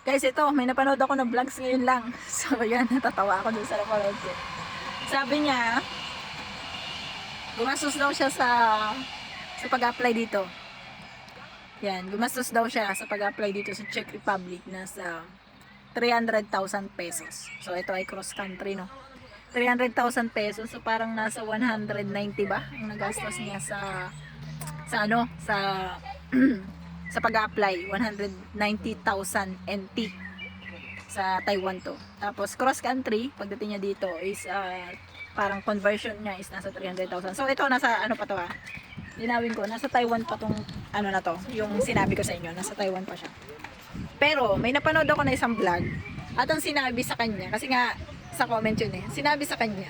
Guys, ito, may napanood ako na vlogs ngayon lang. So, yan, natatawa ako dun sa napanood ko. Sabi niya, gumastos daw siya sa pag-apply dito. Yan, gumastos daw siya sa pag-apply dito sa Czech Republic na sa 300,000 pesos. So, ito ay cross country, no? 300,000 pesos. So, parang nasa 190 ba ang nagastos niya sa ano, sa pag-apply. 190,000 NT sa Taiwan to. Tapos, cross country, pagdating niya dito is parang conversion niya is nasa 300,000. So, ito, nasa ano pa to linawin ko, nasa Taiwan pa tong ano na to, yung sinabi ko sa inyo, nasa Taiwan pa siya. Pero, may napanood ako na isang vlog, at ang sinabi sa kanya, kasi nga, sa comment yun sinabi sa kanya,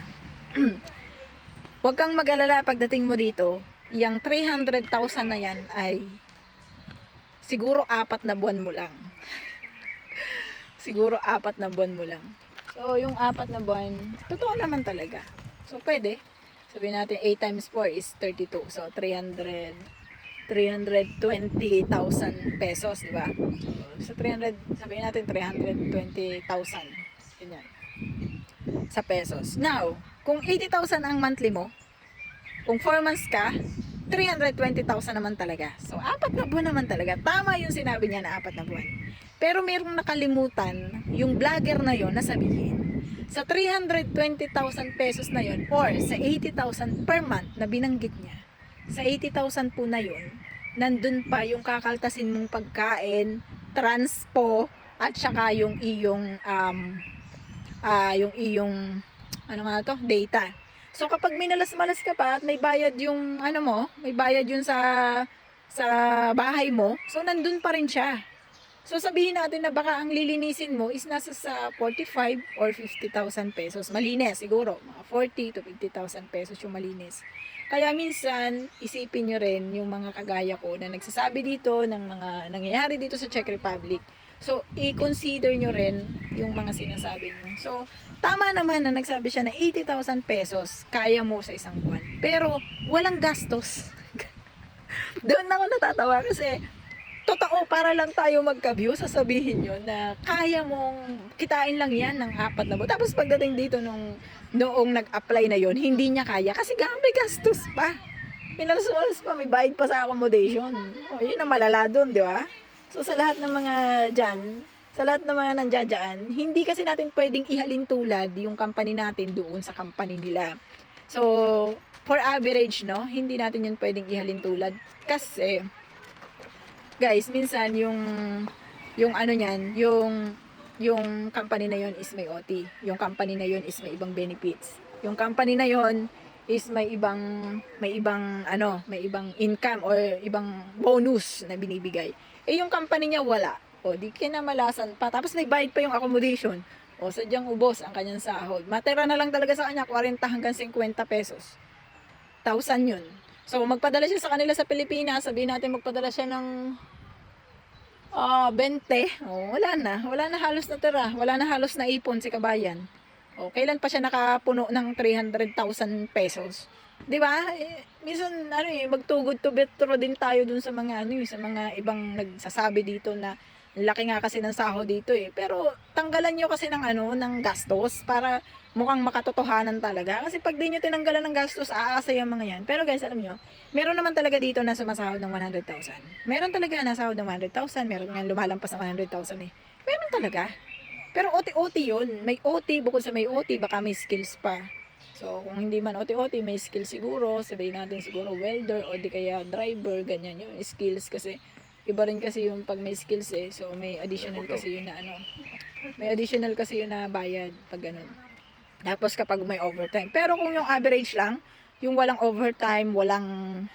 huwag kang mag-alala pagdating mo dito, yung 300,000 na yan ay, siguro 4 na buwan mo lang. Siguro 4 na buwan mo lang. So, yung 4 na buwan, totoo naman talaga. So, pwede. Sabihin natin, 8 times 4 is 32. So, 320,000 pesos, di ba? So, sabihin natin 320,000. Ganyan. Sa pesos. Now, kung 80,000 ang monthly mo, kung 4 months ka, 320,000 naman talaga. So, 4 na buwan naman talaga. Tama yung sinabi niya na 4 na buwan. Pero mayroong nakalimutan, yung vlogger na yon na sabihin, sa 320,000 pesos na yon or sa 80,000 per month na binanggit niya, sa 80,000 po na yon, nandun pa yung kakaltasin mong pagkain, transpo, at saka yung iyong ano nga to, data. So kapag minalas-malas ka pa at may bayad yung ano mo, may bayad yun sa bahay mo, so nandun pa rin siya. So sabihin natin na baka ang lilinisin mo is nasa sa 45 or 50,000 pesos. Malinis siguro, mga 40 to 50,000 pesos yung malinis. Kaya minsan, isipin nyo rin yung mga kagaya ko na nagsasabi dito ng mga nangyayari dito sa Czech Republic. So, i-consider nyo rin yung mga sinasabi nyo. So, tama naman na nagsabi siya na 80,000 pesos kaya mo sa isang buwan. Pero, walang gastos. Doon ako natatawa kasi totoo, para lang tayo magka-view, sasabihin nyo na kaya mong kitain lang yan ng 4 na buwan. Tapos pagdating dito noong nag-apply na yon, hindi niya kaya kasi may gastos pa. Pinalas pa, may bayad pa sa accommodation. O, yun ang malala doon, di ba? So, sa lahat ng mga dyan, sa lahat ng mga nandiyan, hindi kasi natin pwedeng ihalin tulad yung company natin doon sa company nila. So, for average, no, hindi natin yun pwedeng ihalin tulad kasi guys, minsan yung ano niyan, yung company na yon is may OT. Yung company na yon is may ibang benefits. Yung company na yon is may ibang income or ibang bonus na binibigay. Eh yung company niya wala. O di kinamalasan pa. Tapos nagbayad pa yung accommodation. O sadyang ubos ang kanyang sahod. Matira na lang talaga sa kanya 40 hanggang 50 pesos. 1,000 yun. So, magpadala siya sa kanila sa Pilipinas, sabihin natin magpadala siya ng 20. Oh, wala na halos natira. Wala na halos na ipon si kabayan. Oh, kailan pa siya nakapuno ng 300,000 pesos? 'Di ba? Minsan magtugod to betro din tayo dun sa mga sa mga ibang nagsasabi dito na laki nga kasi ng sahod dito Pero tanggalan niyo kasi ng gastos para mukhang makatotohanan talaga. Kasi pag di nyo tinanggalan ng gastos, aasa yung mga yan. Pero guys, alam nyo, meron naman talaga dito na sumasahod ng 100,000. Meron talaga nasahod ng 100,000. Meron nga lumalampas ng 100,000 Meron talaga. Pero OT-OT yun. May OT, bukod sa may OT, baka may skills pa. So, kung hindi man OT-OT, may skills siguro. Sabihin natin siguro welder o di kaya driver, ganyan yung skills. Kasi iba rin kasi yung pag may skills So, may additional kasi yun na may additional kasi yun na bayad pag ganun. Tapos kapag may overtime. Pero kung yung average lang, yung walang overtime, walang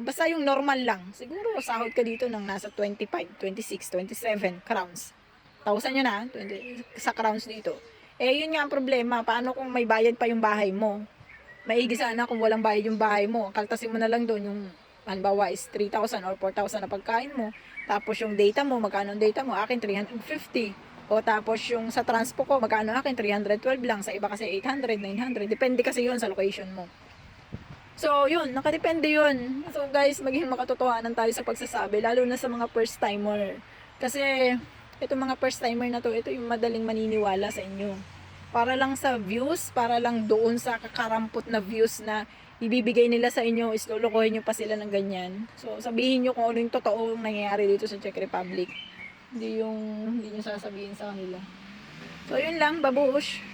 basta yung normal lang. Siguro sahod ka dito ng nasa 25, 26, 27 crowns. 1,000 yun 20 sa crowns dito. Yun nga ang problema. Paano kung may bayad pa yung bahay mo? Maigi sana kung walang bayad yung bahay mo. Kaltasin mo na lang doon yung halimbawa is 3,000 or 4,000 na pagkain mo. Tapos yung data mo, magkano ang data mo? Akin 350. O tapos yung sa transpo ko, magkano akin? 312 lang. Sa iba kasi 800, 900. Depende kasi yun sa location mo. So, yun, nakadepende yun. So, guys, maging makatotohanan tayo sa pagsasabi, lalo na sa mga first timer. Kasi, itong mga first timer na to, ito yung madaling maniniwala sa inyo. Para lang sa views, para lang doon sa kakarampot na views na ibibigay nila sa inyo, is lulukohin nyo pa sila ng ganyan. So, sabihin nyo kung ano yung totoong nangyayari dito sa Czech Republic. Hindi nyo sasabihin sa kanila. So, yun lang, babush.